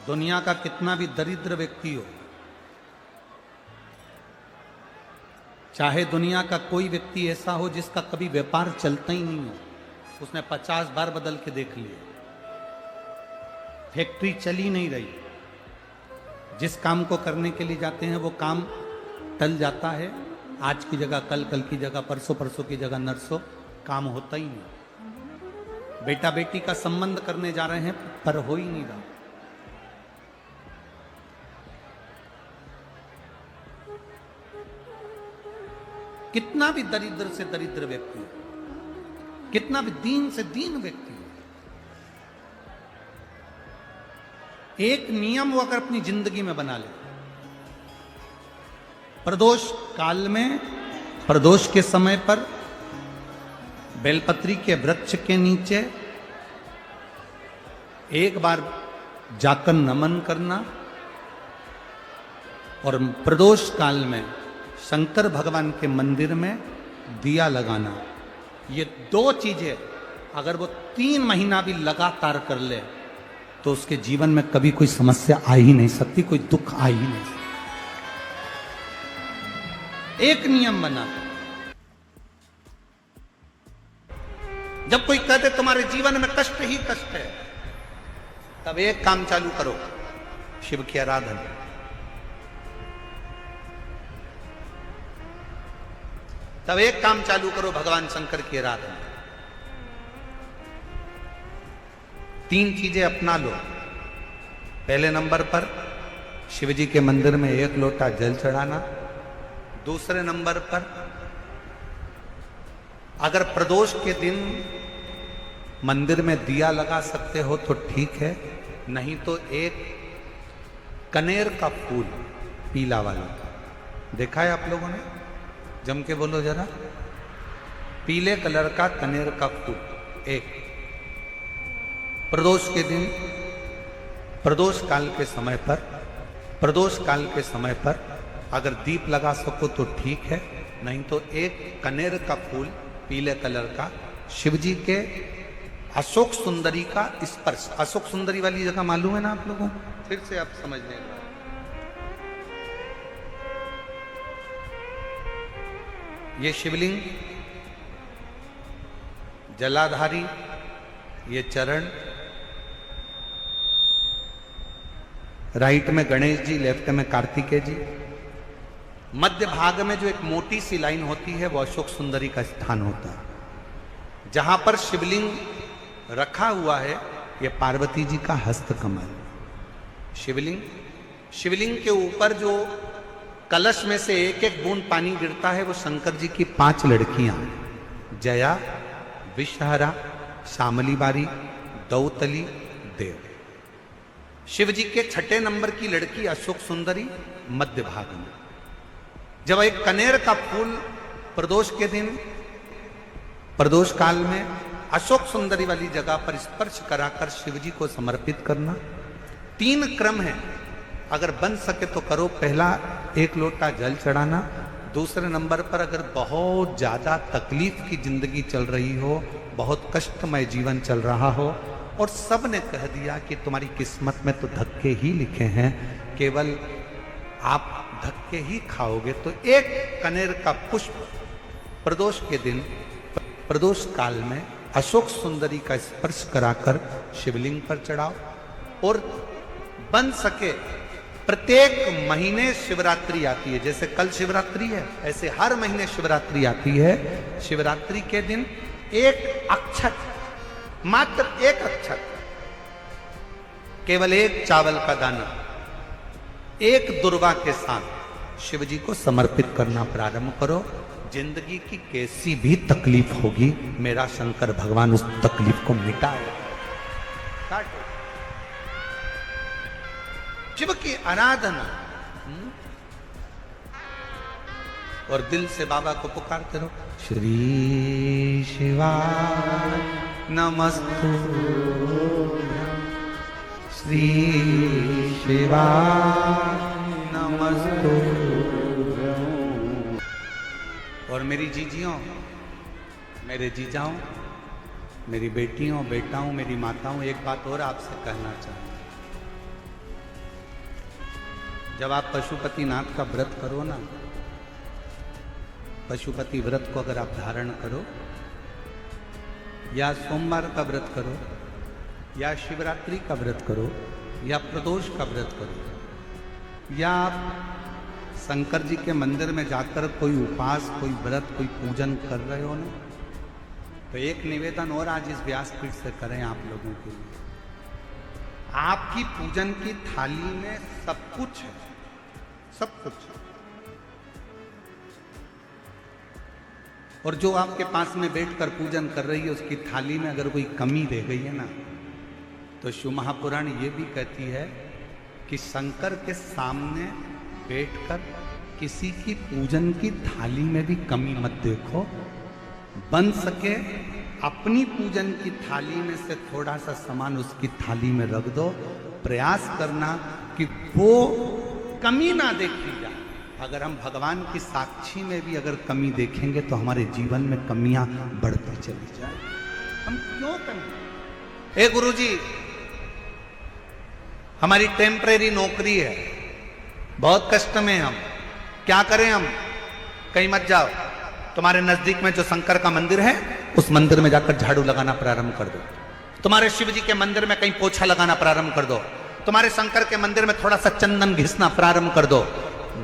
दुनिया का कितना भी दरिद्र व्यक्ति हो, चाहे दुनिया का कोई व्यक्ति ऐसा हो जिसका कभी व्यापार चलता ही नहीं हो, उसने 50 बार बदल के देख लिया, फैक्ट्री चली नहीं रही, जिस काम को करने के लिए जाते हैं वो काम टल जाता है, आज की जगह कल, कल की जगह परसों, परसों की जगह नरसों, काम होता ही नहीं। बेटा बेटी का संबंध करने जा रहे हैं पर हो ही नहीं रहा। कितना भी दरिद्र से दरिद्र व्यक्ति हो, कितना भी दीन से दीन व्यक्ति हो, एक नियम वो अगर अपनी जिंदगी में बना ले, प्रदोष काल में, प्रदोष के समय पर बेलपत्री के वृक्ष के नीचे एक बार जाकर नमन करना और प्रदोष काल में शंकर भगवान के मंदिर में दिया लगाना, ये दो चीजें अगर वो 3 महीना भी लगातार कर ले तो उसके जीवन में कभी कोई समस्या आ ही नहीं सकती, कोई दुख आ ही नहीं सकता। एक नियम बना, जब कोई कहते तुम्हारे जीवन में कष्ट ही कष्ट है, तब एक काम चालू करो, शिव की आराधना। तब एक काम चालू करो, भगवान शंकर की आराधना। 3 चीजें अपना लो। पहले नंबर पर शिव जी के मंदिर में 1 लोटा जल चढ़ाना। दूसरे नंबर पर अगर प्रदोष के दिन मंदिर में दिया लगा सकते हो तो ठीक है, नहीं तो एक कनेर का फूल पीला वाला, देखा है आप लोगों ने? जम के बोलो जरा। पीले कलर का कनेर का फूल एक, प्रदोष के दिन, प्रदोष काल के समय पर, प्रदोष काल के समय पर अगर दीप लगा सको तो ठीक है, नहीं तो एक कनेर का फूल पीले कलर का, शिव जी के अशोक सुंदरी का स्पर्श। अशोक सुंदरी वाली जगह मालूम है ना आप लोगों को? फिर से आप समझ लें। ये शिवलिंग, जलाधारी, ये चरण, राइट में गणेश जी, लेफ्ट में कार्तिकेय जी, मध्य भाग में जो एक मोटी सी लाइन होती है वो अशोक सुंदरी का स्थान होता है। जहां पर शिवलिंग रखा हुआ है ये पार्वती जी का हस्त कमल। शिवलिंग, शिवलिंग के ऊपर जो कलश में से एक एक बूंद पानी गिरता है वो शंकर जी की 5 लड़कियां, जया, विषहरा, शामली बारी, दौतली, देव। शिव जी के 6ठे नंबर की लड़की अशोक सुंदरी मध्य भाग में। जब एक कनेर का फूल प्रदोष के दिन, प्रदोष काल में अशोक सुंदरी वाली जगह पर स्पर्श कराकर शिव जी को समर्पित करना। 3 क्रम है, अगर बन सके तो करो। पहला 1 लोटा जल चढ़ाना। दूसरे नंबर पर अगर बहुत ज्यादा तकलीफ की जिंदगी चल रही हो, बहुत कष्टमय जीवन चल रहा हो और सब ने कह दिया कि तुम्हारी किस्मत में तो धक्के ही लिखे हैं, केवल आप धक्के ही खाओगे, तो एक कनेर का पुष्प प्रदोष के दिन, प्रदोष काल में अशोक सुंदरी का स्पर्श कराकर शिवलिंग पर चढ़ाओ। और बन सके प्रत्येक महीने शिवरात्रि आती है, जैसे कल शिवरात्रि है ऐसे हर महीने शिवरात्रि आती है। शिवरात्रि के दिन एक अक्षत, मात्र एक अक्षत, केवल एक चावल का दाना, एक दुर्वा के साथ शिव जी को समर्पित करना प्रारंभ करो। जिंदगी की कैसी भी तकलीफ होगी, मेरा शंकर भगवान उस तकलीफ को मिटाएगा। शिव की आराधना और दिल से बाबा को पुकारते रहो। श्री शिवाय नमस्तु, श्री शिवाय नमस्तु। और मेरी जीजियों, मेरे जीजाओं, मेरी बेटियों, बेटाओं, मेरी माताओं, एक बात और आपसे कहना चाहूँ। जब आप पशुपतिनाथ का व्रत करो ना, पशुपति व्रत को अगर आप धारण करो, या सोमवार का व्रत करो, या शिवरात्रि का व्रत करो, या प्रदोष का व्रत करो, या आप शंकर जी के मंदिर में जाकर कोई उपास, कोई व्रत, कोई पूजन कर रहे हो ना, तो एक निवेदन और आज इस व्यासपीठ से करें आप लोगों के लिए। आपकी पूजन की थाली में सब कुछ है, सब कुछ है। और जो आपके पास में बैठकर पूजन कर रही है, उसकी थाली में अगर कोई कमी रह गई है ना, तो शिव महापुराण ये भी कहती है कि शंकर के सामने बैठकर किसी की पूजन की थाली में भी कमी मत देखो। बन सके अपनी पूजन की थाली में से थोड़ा सा सामान उसकी थाली में रख दो। प्रयास करना कि वो कमी ना देखी जाए। अगर हम भगवान की साक्षी में भी अगर कमी देखेंगे तो हमारे जीवन में कमियां बढ़ती चली जाए। हम क्यों कमी? गुरुजी, हमारी टेम्परेरी नौकरी है, बहुत कष्ट में हम, क्या करें हम? कहीं मत जाओ, तुम्हारे नजदीक में जो शंकर का मंदिर है उस मंदिर में जाकर झाड़ू लगाना प्रारंभ कर दो। तुम्हारे शिव जी के मंदिर में कहीं पोछा लगाना प्रारंभ कर दो। तुम्हारे शंकर के मंदिर में थोड़ा सा चंदन घिसना प्रारंभ कर दो।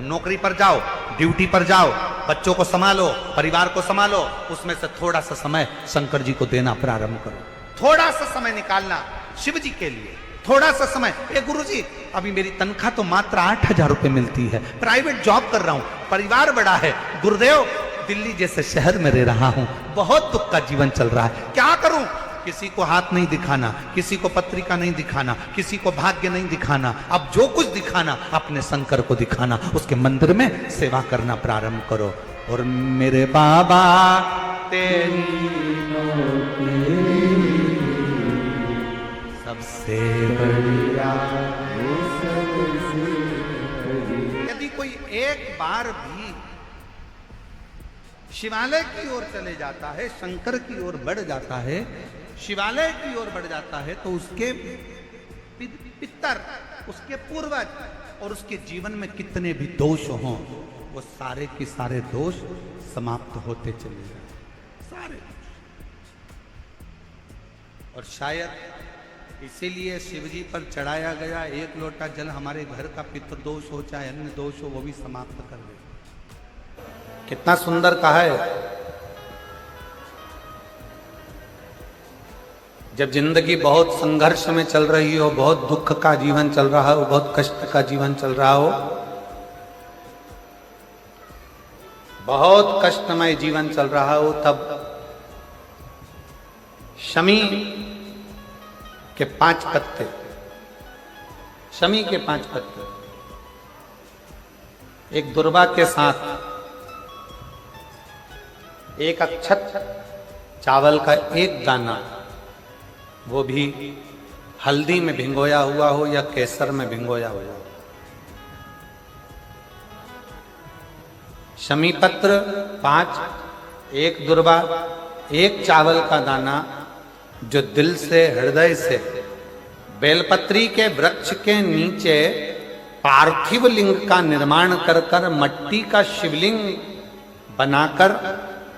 नौकरी पर जाओ, ड्यूटी पर जाओ, बच्चों को संभालो, परिवार को संभालो, उसमें से थोड़ा सा समय शंकर जी को देना प्रारंभ करो। थोड़ा सा समय निकालना शिव जी के लिए, थोड़ा सा समय। गुरुजी, अभी मेरी तनख्वाह तो मात्र 8,000 रुपए मिलती है, प्राइवेट जॉब कर रहा हूं, परिवार बड़ा है, गुरुदेव दिल्ली जैसे शहर में रह रहा हूं, बहुत दुख का जीवन चल रहा है, क्या करूं? किसी को हाथ नहीं दिखाना, किसी को पत्रिका नहीं दिखाना, किसी को भाग्य नहीं दिखाना। अब जो कुछ दिखाना अपने शंकर को दिखाना, उसके मंदिर में सेवा करना प्रारंभ करो। और मेरे बाबा तेरी सबसे बढ़िया। यदि कोई एक बार भी शिवालय की ओर चले जाता है, शंकर की ओर बढ़ जाता है, शिवालय की ओर बढ़ जाता है, तो उसके पितर, उसके पूर्वज और उसके जीवन में कितने भी दोष हों, वो सारे के सारे दोष समाप्त होते चले जाए, सारे। और शायद इसीलिए शिवजी पर चढ़ाया गया एक लोटा जल हमारे घर का पितृदोष हो चाहे अन्य दोष हो, वो भी समाप्त कर दे। कितना सुंदर कहा है। जब जिंदगी बहुत संघर्ष में चल रही हो, बहुत दुख का जीवन चल रहा हो, बहुत कष्ट का जीवन चल रहा हो, बहुत कष्टमय जीवन चल रहा हो, तब शमी के 5 पत्ते, शमी के 5 पत्ते, एक दुर्वा के साथ एक अक्षत चावल का एक दाना, वो भी हल्दी में भिंगोया हुआ हो या केसर में भिंगोया हुआ हो, शमी पत्र 5, एक दुर्वा, एक चावल का दाना, जो दिल से, हृदय से बेलपत्री के वृक्ष के नीचे पार्थिव लिंग का निर्माण कर कर मट्टी का शिवलिंग बनाकर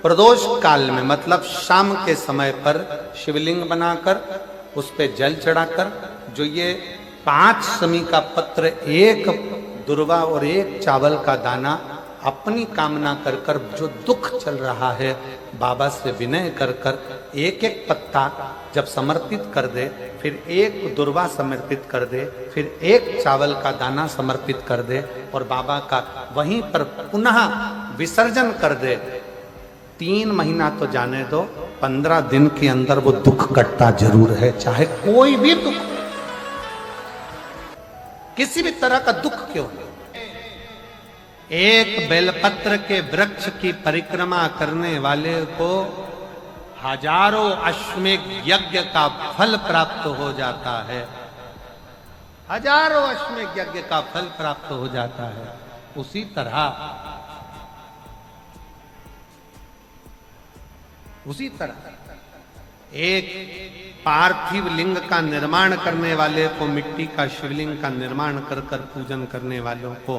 प्रदोष काल में, मतलब शाम के समय पर शिवलिंग बनाकर उस पे जल चढ़ाकर, जो ये 5 शमी का पत्र, एक दुर्वा और एक चावल का दाना, अपनी कामना कर कर, जो दुख चल रहा है, बाबा से विनय कर कर एक एक पत्ता जब समर्पित कर दे, फिर एक दुर्वा समर्पित कर दे, फिर एक चावल का दाना समर्पित कर दे और बाबा का वहीं पर पुनः विसर्जन कर दे, 3 महीना तो जाने दो, 15 दिन के अंदर वो दुख कटता जरूर है, चाहे कोई भी दुख, किसी भी तरह का दुख क्यों नहीं। एक बेलपत्र के वृक्ष की परिक्रमा करने वाले को हजारों अश्वमेध यज्ञ का फल प्राप्त हो जाता है, हजारों अश्वमेध यज्ञ का फल प्राप्त हो जाता है। उसी तरह एक पार्थिव लिंग का निर्माण करने वाले को, मिट्टी का शिवलिंग का निर्माण कर कर पूजन करने वालों को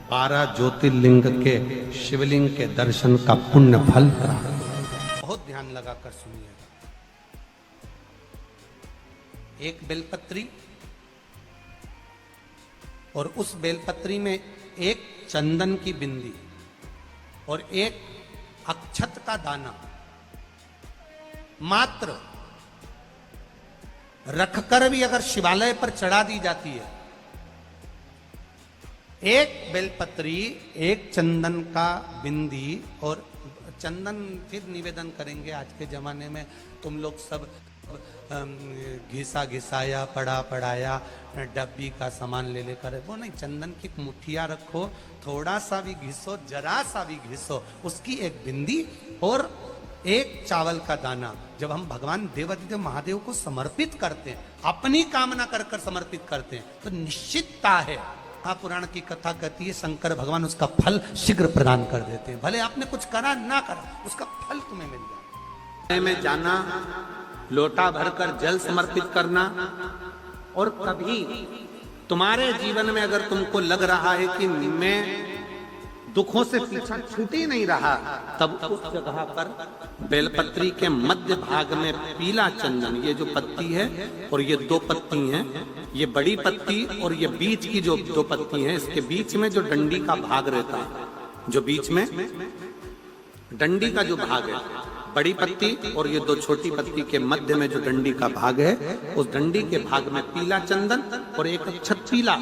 12 ज्योतिर्लिंग के शिवलिंग के दर्शन का पुण्य फल प्राप्त। बहुत ध्यान लगाकर सुनिएगा। एक बेलपत्री और उस बेलपत्री में एक चंदन की बिंदी और एक अक्षत का दाना मात्र रखकर भी अगर शिवालय पर चढ़ा दी जाती है, एक बेलपत्री, एक चंदन का बिंदी, और चंदन फिर निवेदन करेंगे आज के जमाने में तुम लोग सब घिसा घिसाया, पड़ा पड़ाया, डब्बी का सामान ले लेकर, वो नहीं, चंदन की मुठिया रखो, थोड़ा सा भी घिसो, जरा सा भी घिसो, उसकी एक बिंदी और एक चावल का दाना जब हम भगवान देवादिदेव महादेव को समर्पित करते हैं, अपनी कामना कर कर समर्पित करते हैं, तो निश्चितता है, महापुराण की कथा कहती है शंकर भगवान उसका फल शीघ्र प्रदान कर देते हैं। भले आपने कुछ करा ना करा, उसका फल तुम्हें मिल जाए। में जाना, लोटा भरकर जल समर्पित करना, और कभी तुम्हारे जीवन में अगर तुमको लग रहा है कि मैं दुखों से पीछा छूट ही नहीं रहा, तब उस जगह पर बेलपत्री के मध्य भाग में पीला चंदन, ये जो पत्ती है और ये 2 पत्ती हैं, ये बड़ी पत्ती और ये बीच की जो 2 पत्ती हैं, इसके बीच में जो डंडी का भाग रहता है, जो बीच में डंडी का जो भाग है, बड़ी पत्ती और ये 2 छोटी पत्ती के मध्य में जो डंडी का भाग है, उस डंडी के भाग में पीला चंदन और एक अक्षत पीला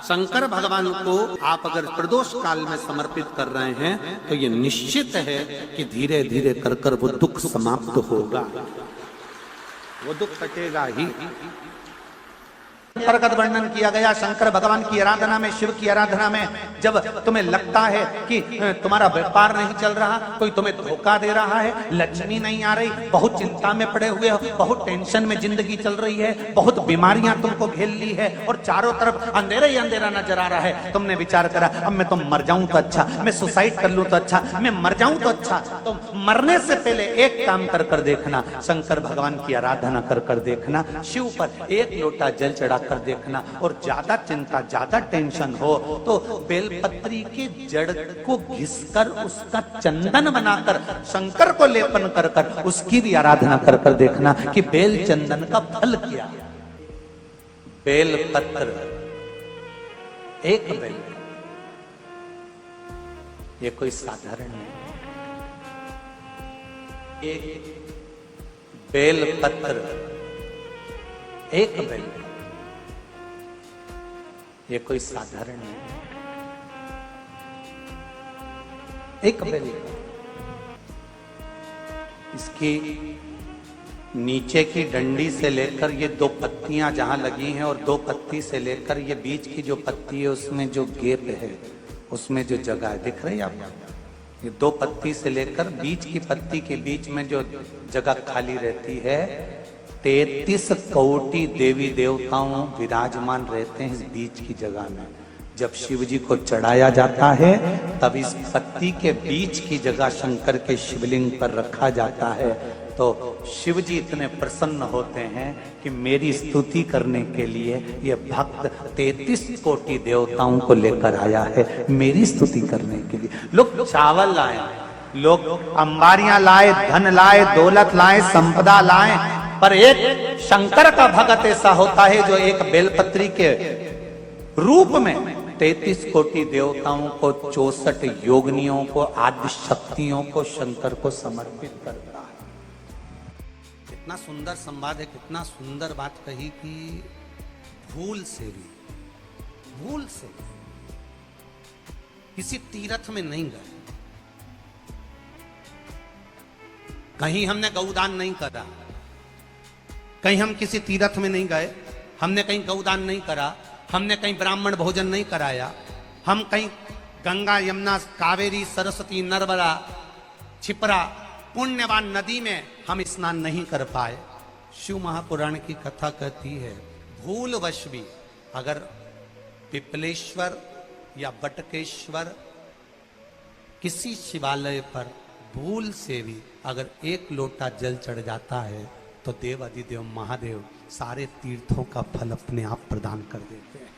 शंकर भगवान को आप अगर प्रदोष काल में समर्पित कर रहे हैं, तो ये निश्चित है कि धीरे धीरे कर कर वो दुख समाप्त होगा, वो दुख कटेगा ही। प्रगट वर्णन किया गया शंकर भगवान की आराधना में, शिव की आराधना में, जब तुम्हें लगता है कि तुम्हारा व्यापार नहीं चल रहा, कोई तुम्हें धोखा दे रहा है, लक्ष्मी नहीं आ रही, बहुत चिंता में पड़े हुए हो, बहुत टेंशन में जिंदगी चल रही है, बहुत बीमारियां तुमको घेर ली है और चारों तरफ अंधेरा ही अंधेरा नजर आ रहा है, तुमने विचार करा अब मैं तो मर जाऊं तो अच्छा, मैं सुसाइड कर लूं तो अच्छा, मैं मर जाऊं तो अच्छा, तो मरने से पहले एक काम कर कर देखना, शंकर भगवान की आराधना कर कर देखना, शिव पर एक लोटा जल चढ़ा कर देखना, और ज्यादा चिंता, ज्यादा टेंशन हो तो बेलपत्री के जड़ को घिसकर उसका चंदन बनाकर शंकर को लेपन कर कर उसकी भी आराधना कर कर देखना कि बेल चंदन का फल क्या। बेलपत्र, एक बेल, ये कोई साधारण नहीं, एक बेलपत्र, एक बेल, ये कोई साधारण नहीं, एक बेल। इसकी नीचे की डंडी से लेकर ये 2 पत्तियां जहां लगी हैं और 2 पत्ती से लेकर ये बीच की जो पत्ती है उसमें जो गैप है, उसमें जो जगह है, दिख रही है आपको, ये 2 पत्ती से लेकर बीच की पत्ती के बीच में जो जगह खाली रहती है, 33 कोटि देवी देवताओं विराजमान रहते हैं इस बीच की जगह में। जब शिव जी को चढ़ाया जाता है तब इस पत्ती के बीच की जगह शंकर के शिवलिंग पर रखा जाता है, तो शिव जी इतने प्रसन्न होते हैं कि मेरी स्तुति करने के लिए ये भक्त 33 कोटि देवताओं को लेकर आया है, मेरी स्तुति करने के लिए। लोग चावल लाए, लोग अंबारियां लाए, धन लाए, दौलत लाए, संपदा लाए, पर एक शंकर का भक्त ऐसा होता है जो एक बेलपत्री के रूप में 33 कोटि देवताओं को, 64 योगिनियों को, आदि शक्तियों को शंकर को समर्पित करता है। कितना सुंदर संवाद है, कितना सुंदर बात कही कि भूल से किसी तीर्थ में नहीं गए, कहीं हमने गौदान नहीं करा, कहीं हम किसी तीर्थ में नहीं गए, हमने कहीं गौदान नहीं करा, हमने कहीं ब्राह्मण भोजन नहीं कराया, हम कहीं गंगा, यमुना, कावेरी, सरस्वती, नर्मदा, छिपरा, पुण्यवान नदी में हम स्नान नहीं कर पाए। शिव महापुराण की कथा कहती है भूलवश भी अगर पिपलेश्वर या बटकेश्वर किसी शिवालय पर भूल से भी अगर 1 लोटा जल चढ़ जाता है तो देव अधिदेव महादेव सारे तीर्थों का फल अपने आप प्रदान कर देते हैं।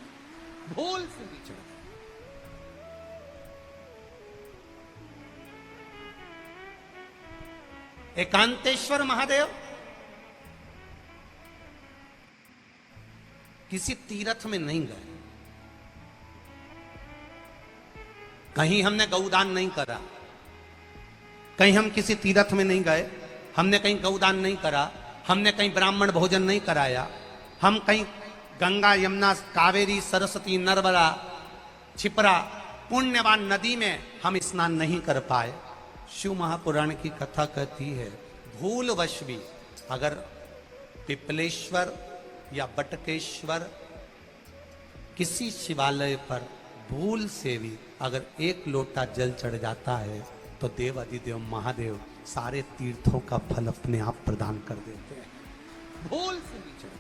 भूल से भी चढ़ गए। एकांतेश्वर महादेव किसी तीर्थ में नहीं गए, कहीं हमने गौदान नहीं करा, कहीं हम किसी तीर्थ में नहीं गए, हमने कहीं गौदान नहीं करा, हमने कहीं ब्राह्मण भोजन नहीं कराया, हम कहीं गंगा यमुना कावेरी सरस्वती नर्मदा छिपरा पुण्यवान नदी में हम स्नान नहीं कर पाए। शिव महापुराण की कथा कहती है भूलवश भी अगर पिपलेश्वर या बटकेश्वर किसी शिवालय पर भूल से भी अगर एक लोटा जल चढ़ जाता है तो देव अधिदेव महादेव सारे तीर्थों का फल अपने आप प्रदान कर देते हैं। भूल से भी चढ़ गए।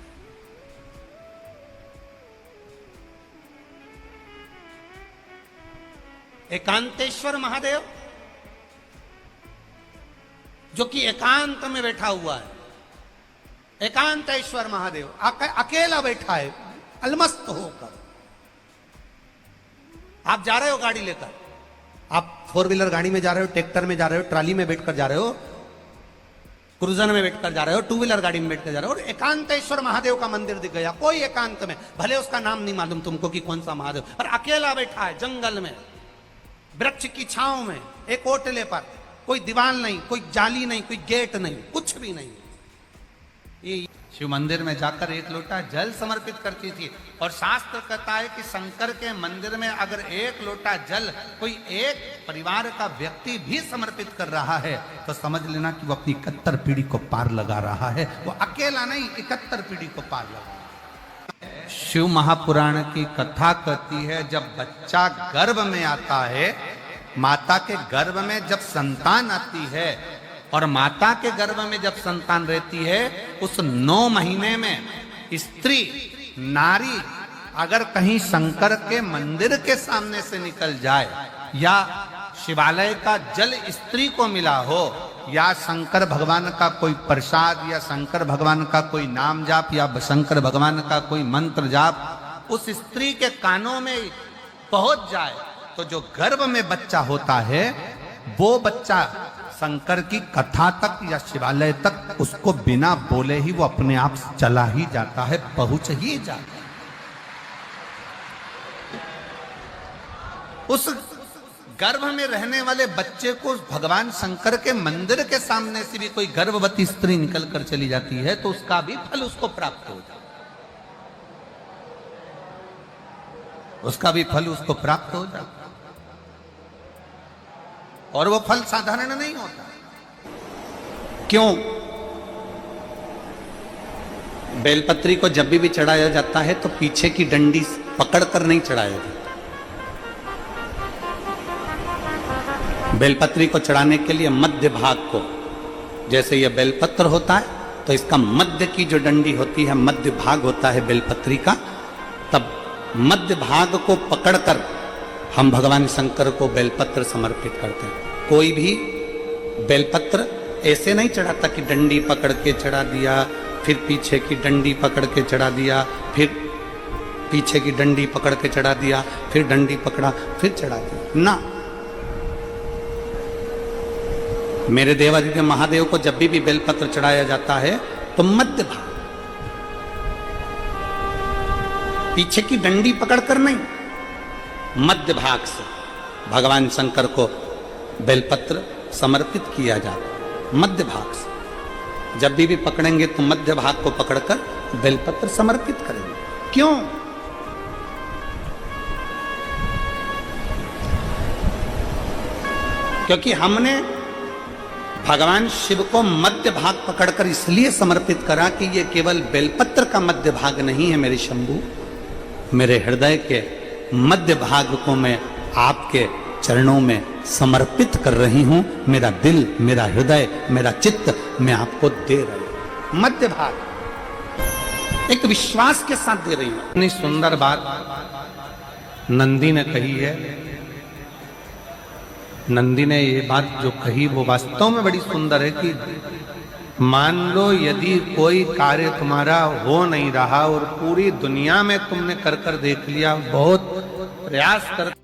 एकांतेश्वर महादेव जो कि एकांत में बैठा हुआ है, एकांतेश्वर महादेव अकेला बैठा है अलमस्त होकर। आप जा रहे हो गाड़ी लेकर, आप 4 व्हीलर गाड़ी में जा रहे हो, ट्रैक्टर में जा रहे हो, ट्राली में बैठकर जा रहे हो, क्रूजर में बैठकर जा रहे हो, 2 व्हीलर गाड़ी में बैठकर जा रहे हो और एकांतेश्वर महादेव का मंदिर दिख गया, कोई एकांत में, भले उसका नाम नहीं मालूम तुमको कि कौन सा महादेव, पर अकेला बैठा है जंगल में, वृक्ष की छांव में, एक ओटले पर, कोई दीवार नहीं, कोई जाली नहीं, कोई गेट नहीं, कुछ भी नहीं। ये शिव मंदिर में जाकर एक लोटा जल समर्पित करती थी और शास्त्र कहता है कि शंकर के मंदिर में अगर एक लोटा जल कोई एक परिवार का व्यक्ति भी समर्पित कर रहा है तो समझ लेना कि वो अपनी 71 पीढ़ी को पार लगा रहा है। वो अकेला नहीं, 71 पीढ़ी को पार लगा रहा है। शिव महापुराण की कथा कहती है जब बच्चा गर्भ में आता है, माता के गर्भ में जब संतान आती है और माता के गर्भ में जब संतान रहती है, उस 9 महीने में स्त्री नारी अगर कहीं शंकर के मंदिर के सामने से निकल जाए या शिवालय का जल स्त्री को मिला हो या शंकर भगवान का कोई प्रसाद या शंकर भगवान का कोई नाम जाप या शंकर भगवान का कोई मंत्र जाप उस स्त्री के कानों में पहुंच जाए तो जो गर्भ में बच्चा होता है वो बच्चा शंकर की कथा तक या शिवालय तक उसको बिना बोले ही वो अपने आप चला ही जाता है, पहुंच ही जाता है। उस गर्भ में रहने वाले बच्चे को भगवान शंकर के मंदिर के सामने से भी कोई गर्भवती स्त्री निकल कर चली जाती है तो उसका भी फल उसको प्राप्त हो जाता है, उसका भी फल उसको प्राप्त हो जाता है। और वो फल साधारण नहीं होता। क्यों? बेलपत्री को जब भी चढ़ाया जाता है तो पीछे की डंडी पकड़कर नहीं चढ़ाया जाता। बेलपत्री को चढ़ाने के लिए मध्य भाग को, जैसे यह बेलपत्र होता है तो इसका मध्य की जो डंडी होती है, मध्य भाग होता है बेलपत्री का, तब मध्य भाग को पकड़कर हम भगवान शंकर को बेलपत्र समर्पित करते हैं। कोई भी बेलपत्र ऐसे नहीं चढ़ाता कि डंडी पकड़ के चढ़ा दिया, फिर पीछे की डंडी पकड़ के चढ़ा दिया, फिर पीछे की डंडी पकड़ के चढ़ा दिया, फिर डंडी पकड़ा फिर चढ़ा दिया ना। मेरे देवाधिदेव महादेव को जब भी बेलपत्र चढ़ाया जाता है तो मध्य भाग, पीछे की डंडी पकड़कर नहीं, मध्य भाग से भगवान शंकर को बेलपत्र समर्पित किया जाता। मध्य भाग से जब भी पकड़ेंगे तो मध्य भाग को पकड़कर बेलपत्र समर्पित करेंगे। क्यों? क्योंकि हमने भगवान शिव को मध्य भाग पकड़कर इसलिए समर्पित करा कि ये केवल बेलपत्र का मध्य भाग नहीं है मेरे शंभू, मेरे हृदय के मध्य भाग को मैं आपके चरणों में समर्पित कर रही हूं। मेरा दिल, मेरा हृदय, मेरा चित्त मैं आपको दे रही हूं। मध्य भाग एक विश्वास के साथ दे रही हूं। इतनी सुंदर बात नंदी ने कही है। नंदी ने ये बात जो कही वो वास्तव में बड़ी सुंदर है कि मान लो यदि कोई कार्य तुम्हारा हो नहीं रहा और पूरी दुनिया में तुमने कर कर देख लिया, बहुत प्रयास कर